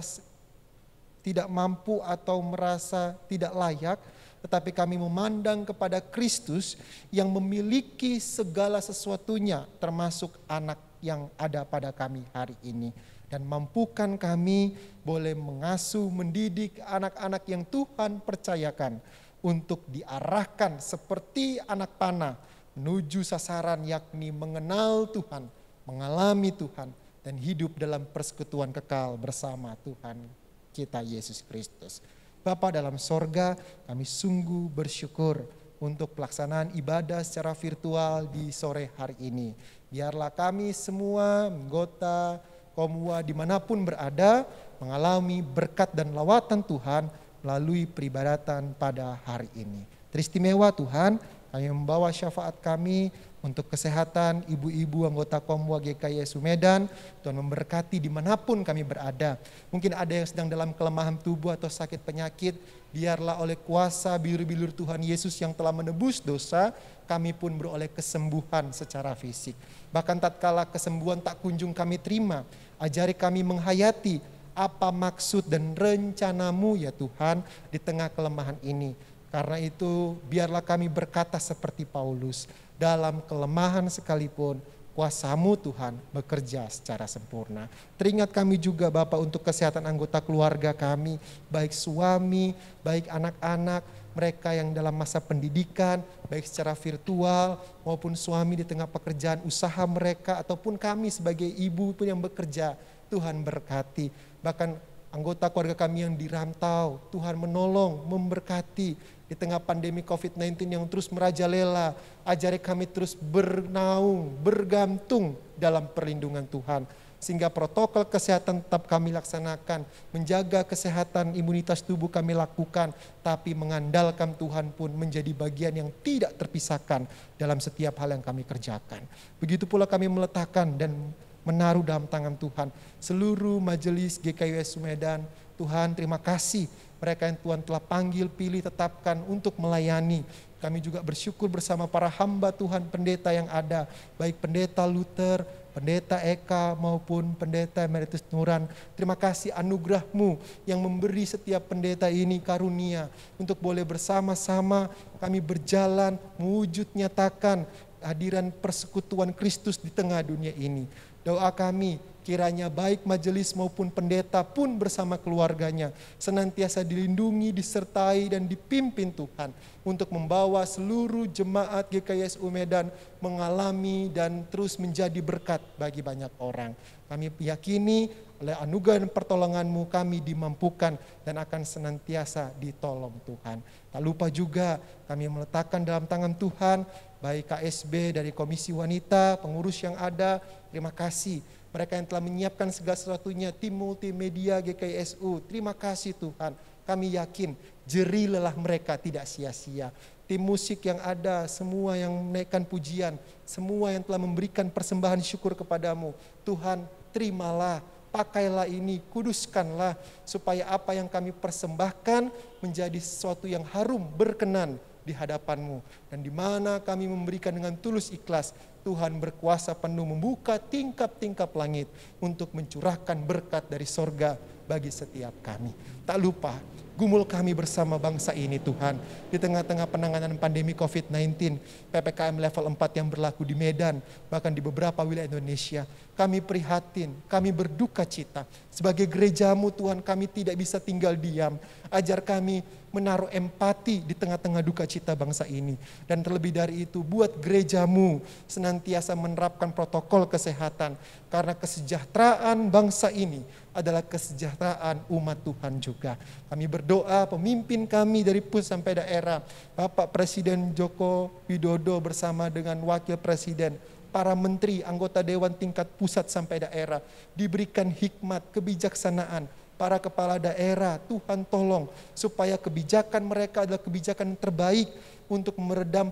tidak mampu atau merasa tidak layak, tetapi kami memandang kepada Kristus yang memiliki segala sesuatunya, termasuk anak yang ada pada kami hari ini. Dan mampukan kami boleh mengasuh, mendidik anak-anak yang Tuhan percayakan untuk diarahkan seperti anak panah menuju sasaran, yakni mengenal Tuhan, mengalami Tuhan, dan hidup dalam persekutuan kekal bersama Tuhan kita Yesus Kristus. Bapa dalam sorga, kami sungguh bersyukur untuk pelaksanaan ibadah secara virtual di sore hari ini. Biarlah kami semua anggota Komwa dimanapun berada mengalami berkat dan lawatan Tuhan melalui peribadatan pada hari ini. Teristimewa Tuhan, kami membawa syafaat kami untuk kesehatan ibu-ibu anggota Komwa GKSU Medan. Tuhan memberkati dimanapun kami berada. Mungkin ada yang sedang dalam kelemahan tubuh atau sakit penyakit, biarlah oleh kuasa bilur-bilur Tuhan Yesus yang telah menebus dosa, kami pun beroleh kesembuhan secara fisik. Bahkan tatkala kesembuhan tak kunjung kami terima, ajari kami menghayati apa maksud dan rencana-Mu ya Tuhan di tengah kelemahan ini. Karena itu biarlah kami berkata seperti Paulus, dalam kelemahan sekalipun kuasa-Mu Tuhan bekerja secara sempurna. Teringat kami juga Bapak untuk kesehatan anggota keluarga kami, baik suami, baik anak-anak, mereka yang dalam masa pendidikan, baik secara virtual maupun suami di tengah pekerjaan usaha mereka, ataupun kami sebagai ibu pun yang bekerja, Tuhan berkati. Bahkan anggota keluarga kami yang dirantau, Tuhan menolong, memberkati. Di tengah pandemi COVID-19 yang terus merajalela, ajari kami terus bernaung, bergantung dalam perlindungan Tuhan. Sehingga protokol kesehatan tetap kami laksanakan, menjaga kesehatan imunitas tubuh kami lakukan, tapi mengandalkan Tuhan pun menjadi bagian yang tidak terpisahkan dalam setiap hal yang kami kerjakan. Begitu pula kami meletakkan dan menaruh dalam tangan Tuhan seluruh majelis GKSU Medan. Tuhan, terima kasih mereka yang Tuhan telah panggil, pilih, tetapkan untuk melayani. Kami juga bersyukur bersama para hamba Tuhan pendeta yang ada, baik pendeta Luther, pendeta Eka maupun pendeta Emeritus Nuran. Terima kasih anugerah-Mu yang memberi setiap pendeta ini karunia untuk boleh bersama-sama kami berjalan mewujud nyatakan hadiran persekutuan Kristus di tengah dunia ini. Doa kami kiranya baik majelis maupun pendeta pun bersama keluarganya senantiasa dilindungi, disertai dan dipimpin Tuhan untuk membawa seluruh jemaat GKSU Medan mengalami dan terus menjadi berkat bagi banyak orang. Kami yakini oleh anugerah dan pertolongan-Mu kami dimampukan dan akan senantiasa ditolong Tuhan. Tak lupa juga kami meletakkan dalam tangan Tuhan baik KSB dari Komisi Wanita, pengurus yang ada, terima kasih. Mereka yang telah menyiapkan segala sesuatunya, tim multimedia GKSU, terima kasih Tuhan. Kami yakin jerih lelah mereka tidak sia-sia. Tim musik yang ada, semua yang menaikkan pujian, semua yang telah memberikan persembahan syukur kepadamu. Tuhan, terimalah, pakailah ini, kuduskanlah, supaya apa yang kami persembahkan menjadi sesuatu yang harum, berkenan di hadapan-Mu. Dan di mana kami memberikan dengan tulus ikhlas, Tuhan berkuasa penuh membuka tingkap-tingkap langit untuk mencurahkan berkat dari sorga bagi setiap kami. Tak lupa, gumul kami bersama bangsa ini Tuhan, di tengah-tengah penanganan pandemi COVID-19, PPKM level 4 yang berlaku di Medan, bahkan di beberapa wilayah Indonesia. Kami prihatin, kami berduka cita. Sebagai gereja-Mu Tuhan, kami tidak bisa tinggal diam. Ajar kami menaruh empati di tengah-tengah duka cita bangsa ini. Dan terlebih dari itu, buat gerejamu senantiasa menerapkan protokol kesehatan. Karena kesejahteraan bangsa ini adalah kesejahteraan umat Tuhan juga. Kami berdoa pemimpin kami dari pusat sampai daerah, Bapak Presiden Joko Widodo bersama dengan Wakil Presiden, para menteri, anggota dewan tingkat pusat sampai daerah, diberikan hikmat, kebijaksanaan. Para kepala daerah, Tuhan tolong supaya kebijakan mereka adalah kebijakan yang terbaik untuk meredam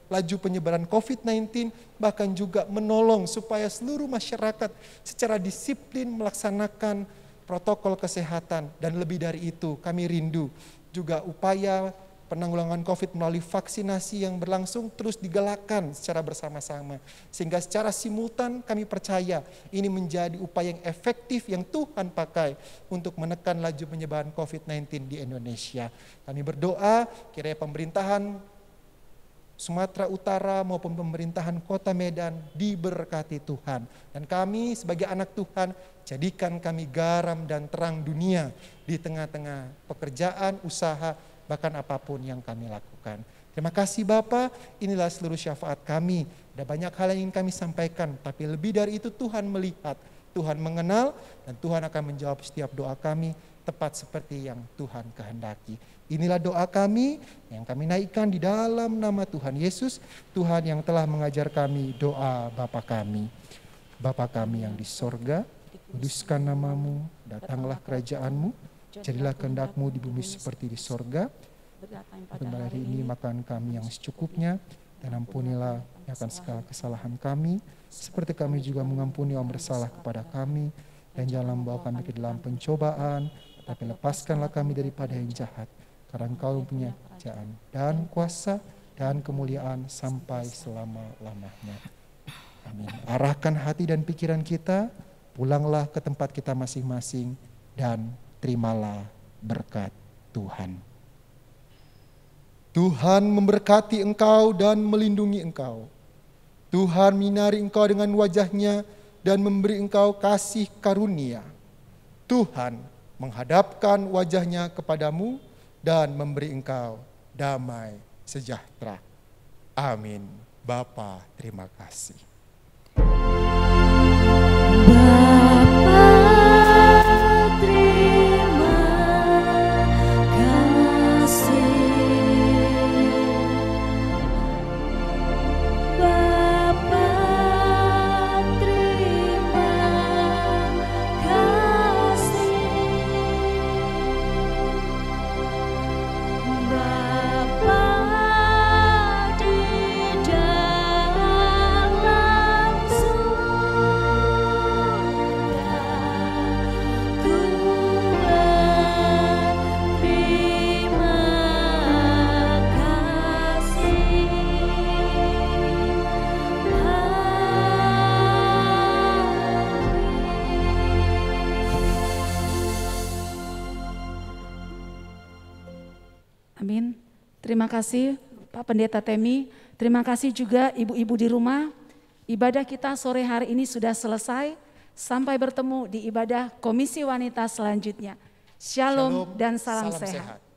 laju penyebaran COVID-19, bahkan juga menolong supaya seluruh masyarakat secara disiplin melaksanakan protokol kesehatan. Dan lebih dari itu, kami rindu juga upaya penanggulangan COVID melalui vaksinasi yang berlangsung terus digalakkan secara bersama-sama. Sehingga secara simultan kami percaya ini menjadi upaya yang efektif yang Tuhan pakai untuk menekan laju penyebaran COVID-19 di Indonesia. Kami berdoa kiranya pemerintahan Sumatera Utara maupun pemerintahan Kota Medan diberkati Tuhan. Dan kami sebagai anak Tuhan, jadikan kami garam dan terang dunia di tengah-tengah pekerjaan, usaha, bahkan apapun yang kami lakukan. Terima kasih Bapa, inilah seluruh syafaat kami. Ada banyak hal yang ingin kami sampaikan, tapi lebih dari itu Tuhan melihat, Tuhan mengenal, dan Tuhan akan menjawab setiap doa kami tepat seperti yang Tuhan kehendaki. Inilah doa kami yang kami naikkan di dalam nama Tuhan Yesus, Tuhan yang telah mengajar kami doa Bapa kami. Bapa kami yang di sorga, kuduskan namamu, datanglah kerajaanmu, jadilah kehendak-Mu di bumi seperti di sorga. Pada hari ini makan kami yang secukupnya, dan ampunilah akan segala kesalahan kami, seperti kami juga mengampuni orang bersalah kepada kami. Dan jangan membawa kami ke dalam pencobaan, tapi lepaskanlah kami daripada yang jahat. Karena Engkau punya kerajaan dan kuasa dan kemuliaan sampai selama-lamanya. Amin. Arahkan hati dan pikiran kita, pulanglah ke tempat kita masing-masing, dan terimalah berkat Tuhan. Tuhan memberkati engkau dan melindungi engkau. Tuhan menyinari engkau dengan wajah-Nya dan memberi engkau kasih karunia. Tuhan menghadapkan wajah-Nya kepadamu dan memberi engkau damai sejahtera. Amin. Bapa, terima kasih. Amin. Terima kasih Pak Pendeta Temi. Terima kasih juga ibu-ibu di rumah. Ibadah kita sore hari ini sudah selesai. Sampai bertemu di ibadah Komisi Wanita selanjutnya. Shalom dan salam sehat.